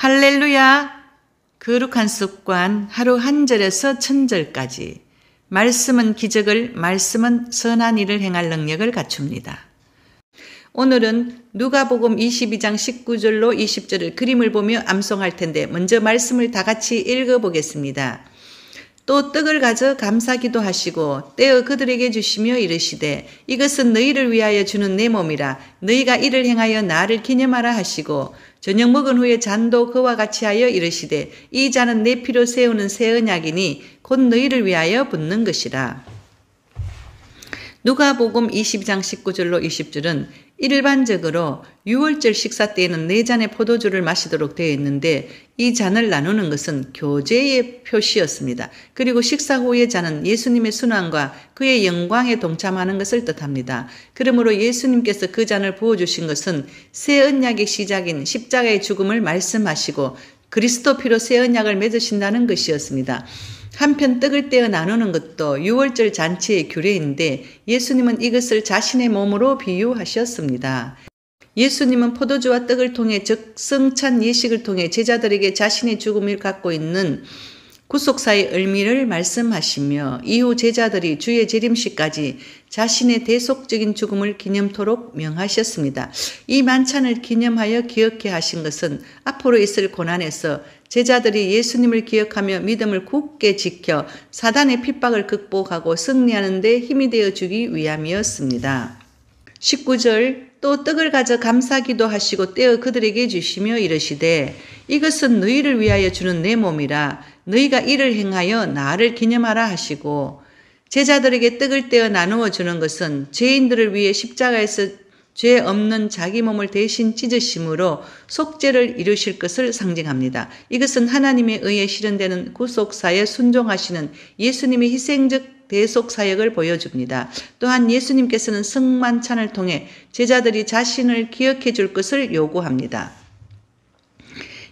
할렐루야! 거룩한 습관 하루 한 절에서 천절까지. 말씀은 기적을, 말씀은 선한 일을 행할 능력을 갖춥니다. 오늘은 누가복음 22장 19절로 20절을 그림을 보며 암송할 텐데 먼저 말씀을 다 같이 읽어보겠습니다. 또 떡을 가져 감사기도 하시고 떼어 그들에게 주시며 이르시되 이것은 너희를 위하여 주는 내 몸이라. 너희가 이를 행하여 나를 기념하라 하시고 저녁 먹은 후에 잔도 그와 같이 하여 이르시되 이 잔은 내 피로 세우는 새 언약이니 곧 너희를 위하여 붓는 것이라. 누가복음 22장 19절로 20절은 일반적으로 유월절 식사 때에는 4잔의 포도주를 마시도록 되어 있는데 이 잔을 나누는 것은 교제의 표시였습니다. 그리고 식사 후의 잔은 예수님의 순환과 그의 영광에 동참하는 것을 뜻합니다. 그러므로 예수님께서 그 잔을 부어주신 것은 새 언약의 시작인 십자가의 죽음을 말씀하시고 그리스도 피로 새 언약을 맺으신다는 것이었습니다. 한편 떡을 떼어 나누는 것도 유월절 잔치의 규례인데 예수님은 이것을 자신의 몸으로 비유하셨습니다. 예수님은 포도주와 떡을 통해 즉 성찬 예식을 통해 제자들에게 자신의 죽음을 갖고 있는 구속사의 의미를 말씀하시며 이후 제자들이 주의 재림시까지 자신의 대속적인 죽음을 기념토록 명하셨습니다. 이 만찬을 기념하여 기억해 하신 것은 앞으로 있을 고난에서 제자들이 예수님을 기억하며 믿음을 굳게 지켜 사단의 핍박을 극복하고 승리하는 데 힘이 되어 주기 위함이었습니다. 19절 또 떡을 가져 감사기도 하시고 떼어 그들에게 주시며 이르시되 이것은 너희를 위하여 주는 내 몸이라. 너희가 이를 행하여 나를 기념하라 하시고 제자들에게 떡을 떼어 나누어 주는 것은 죄인들을 위해 십자가에서 죄 없는 자기 몸을 대신 찢으심으로 속죄를 이루실 것을 상징합니다. 이것은 하나님에 의해 실현되는 구속사에 순종하시는 예수님의 희생적 대속 사역을 보여줍니다. 또한 예수님께서는 성만찬을 통해 제자들이 자신을 기억해 줄 것을 요구합니다.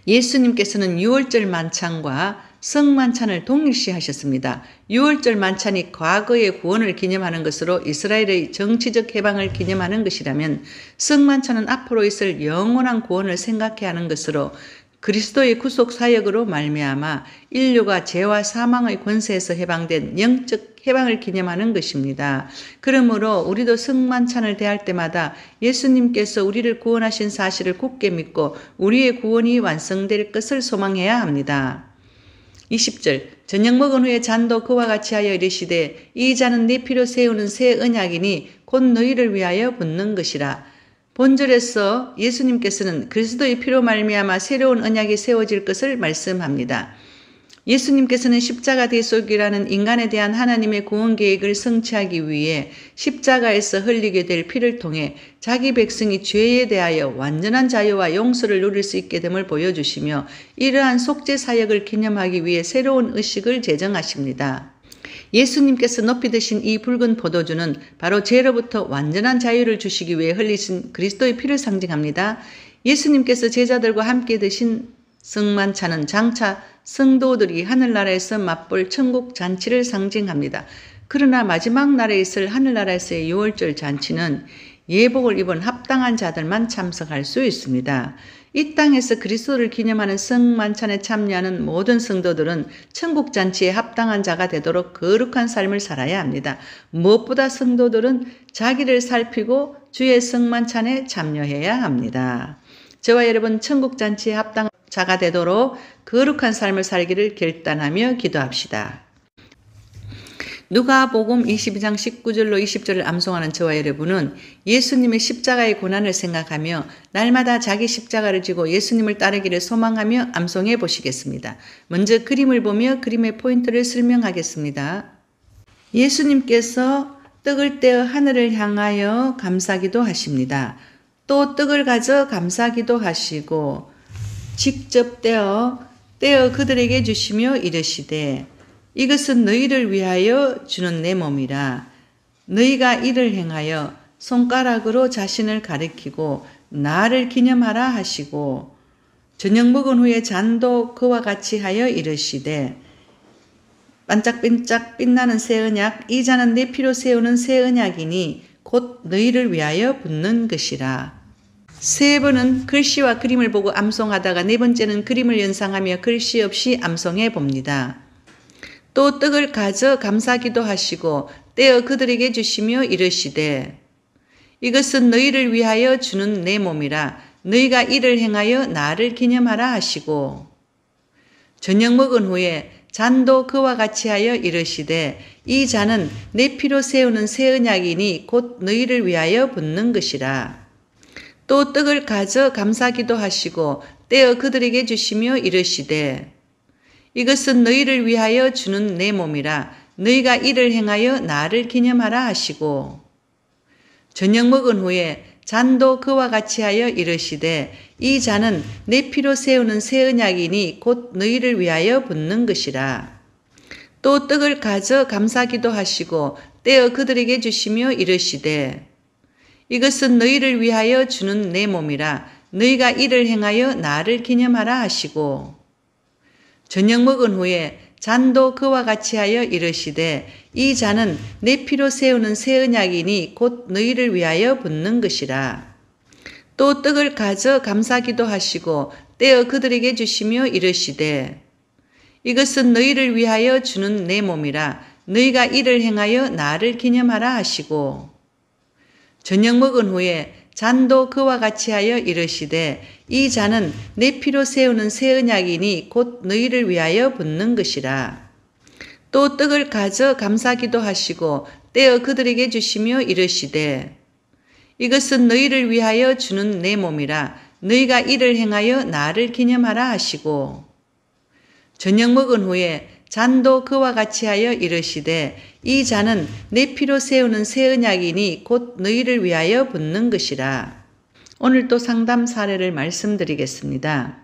예수님께서는 유월절 만찬과 성만찬을 동일시하셨습니다. 유월절 만찬이 과거의 구원을 기념하는 것으로 이스라엘의 정치적 해방을 기념하는 것이라면 성만찬은 앞으로 있을 영원한 구원을 생각해 하는 것으로 그리스도의 구속 사역으로 말미암아 인류가 죄와 사망의 권세에서 해방된 영적 해방을 기념하는 것입니다. 그러므로 우리도 성만찬을 대할 때마다 예수님께서 우리를 구원하신 사실을 굳게 믿고 우리의 구원이 완성될 것을 소망해야 합니다. 20절 저녁 먹은 후에 잔도 그와 같이 하여 이르시되 이 잔은 내 피로 세우는 새 언약이니 곧 너희를 위하여 붓는 것이라. 본절에서 예수님께서는 그리스도의 피로 말미암아 새로운 언약이 세워질 것을 말씀합니다. 예수님께서는 십자가 대속이라는 인간에 대한 하나님의 구원 계획을 성취하기 위해 십자가에서 흘리게 될 피를 통해 자기 백성이 죄에 대하여 완전한 자유와 용서를 누릴 수 있게 됨을 보여주시며 이러한 속죄 사역을 기념하기 위해 새로운 의식을 제정하십니다. 예수님께서 높이 드신 이 붉은 포도주는 바로 죄로부터 완전한 자유를 주시기 위해 흘리신 그리스도의 피를 상징합니다. 예수님께서 제자들과 함께 드신 성만찬은 장차 성도들이 하늘나라에서 맛볼 천국 잔치를 상징합니다. 그러나 마지막 날에 있을 하늘나라에서의 유월절 잔치는 예복을 입은 합당한 자들만 참석할 수 있습니다. 이 땅에서 그리스도를 기념하는 성만찬에 참여하는 모든 성도들은 천국 잔치에 합당한 자가 되도록 거룩한 삶을 살아야 합니다. 무엇보다 성도들은 자기를 살피고 주의 성만찬에 참여해야 합니다. 저와 여러분 천국 잔치에 합당한 자가 되도록 거룩한 삶을 살기를 결단하며 기도합시다. 누가복음 22장 19절로 20절을 암송하는 저와 여러분은 예수님의 십자가의 고난을 생각하며 날마다 자기 십자가를 지고 예수님을 따르기를 소망하며 암송해 보시겠습니다. 먼저 그림을 보며 그림의 포인트를 설명하겠습니다. 예수님께서 떡을 떼어 하늘을 향하여 감사기도 하십니다. 또 떡을 가져 감사기도 하시고 직접 떼어 그들에게 주시며 이르시되 이것은 너희를 위하여 주는 내 몸이라. 너희가 이를 행하여 손가락으로 자신을 가리키고 나를 기념하라 하시고 저녁 먹은 후에 잔도 그와 같이 하여 이르시되 반짝반짝 빛나는 새 언약 이 잔은 내 피로 세우는 새 언약이니 곧 너희를 위하여 붓는 것이라. 3번은 글씨와 그림을 보고 암송하다가 4번째는 그림을 연상하며 글씨 없이 암송해 봅니다. 또 떡을 가져 감사기도 하시고 떼어 그들에게 주시며 이르시되 이것은 너희를 위하여 주는 내 몸이라 너희가 이를 행하여 나를 기념하라 하시고 저녁 먹은 후에 잔도 그와 같이 하여 이르시되 이 잔은 내 피로 세우는 새 언약이니 곧 너희를 위하여 붓는 것이라. 또 떡을 가져 감사기도 하시고 떼어 그들에게 주시며 이르시되 이것은 너희를 위하여 주는 내 몸이라 너희가 이를 행하여 나를 기념하라 하시고 저녁 먹은 후에 잔도 그와 같이 하여 이르시되 이 잔은 내 피로 세우는 새 언약이니 곧 너희를 위하여 붓는 것이라. 또 떡을 가져 감사기도 하시고 떼어 그들에게 주시며 이르시되 이것은 너희를 위하여 주는 내 몸이라 너희가 이를 행하여 나를 기념하라 하시고 저녁 먹은 후에 잔도 그와 같이 하여 이르시되 이 잔은 내 피로 세우는 새 언약이니 곧 너희를 위하여 붓는 것이라. 또 떡을 가져 감사기도 하시고 떼어 그들에게 주시며 이르시되 이것은 너희를 위하여 주는 내 몸이라 너희가 이를 행하여 나를 기념하라 하시고 저녁 먹은 후에 잔도 그와 같이 하여 이르시되 이 잔은 내 피로 세우는 새 언약이니 곧 너희를 위하여 붓는 것이라. 또 떡을 가져 감사기도 하시고 떼어 그들에게 주시며 이르시되 이것은 너희를 위하여 주는 내 몸이라 너희가 이를 행하여 나를 기념하라 하시고 저녁 먹은 후에 잔도 그와 같이 하여 이르시되 이 잔은 내 피로 세우는 새 언약이니 곧 너희를 위하여 붓는 것이라. 오늘 또 상담 사례를 말씀드리겠습니다.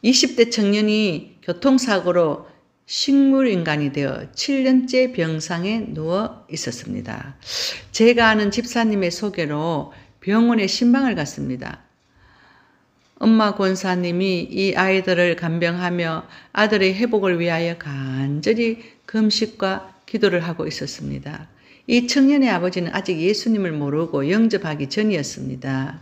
20대 청년이 교통사고로 식물인간이 되어 7년째 병상에 누워 있었습니다. 제가 아는 집사님의 소개로 병원에 신방을 갔습니다. 엄마 권사님이 이 아이들을 간병하며 아들의 회복을 위하여 간절히 금식과 기도를 하고 있었습니다. 이 청년의 아버지는 아직 예수님을 모르고 영접하기 전이었습니다.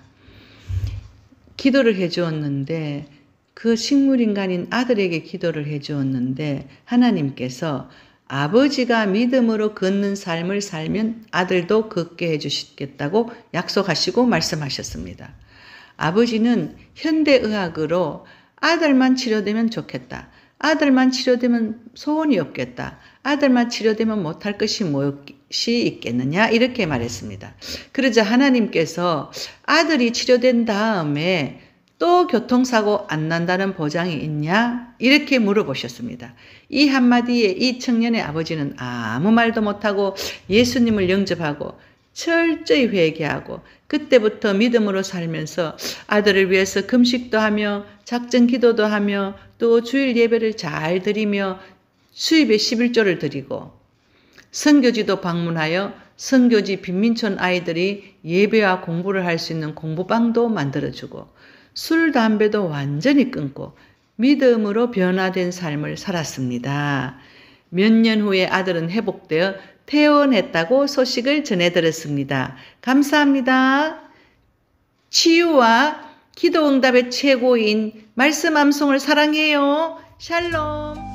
기도를 해주었는데 그 식물인간인 아들에게 기도를 해주었는데 하나님께서 아버지가 믿음으로 걷는 삶을 살면 아들도 걷게 해주시겠다고 약속하시고 말씀하셨습니다. 아버지는 현대의학으로 아들만 치료되면 좋겠다. 아들만 치료되면 소원이 없겠다. 아들만 치료되면 못할 것이 무엇이 있겠느냐 이렇게 말했습니다. 그러자 하나님께서 아들이 치료된 다음에 또 교통사고 안 난다는 보장이 있냐? 이렇게 물어보셨습니다. 이 한마디에 이 청년의 아버지는 아무 말도 못하고 예수님을 영접하고 철저히 회개하고 그때부터 믿음으로 살면서 아들을 위해서 금식도 하며 작정 기도도 하며 또 주일 예배를 잘 드리며 수입의 11조를 드리고 선교지도 방문하여 선교지 빈민촌 아이들이 예배와 공부를 할 수 있는 공부방도 만들어주고 술, 담배도 완전히 끊고 믿음으로 변화된 삶을 살았습니다. 몇 년 후에 아들은 회복되어 퇴원했다고 소식을 전해드렸습니다. 감사합니다. 치유와 기도 응답의 최고인 말씀 암송을 사랑해요. 샬롬.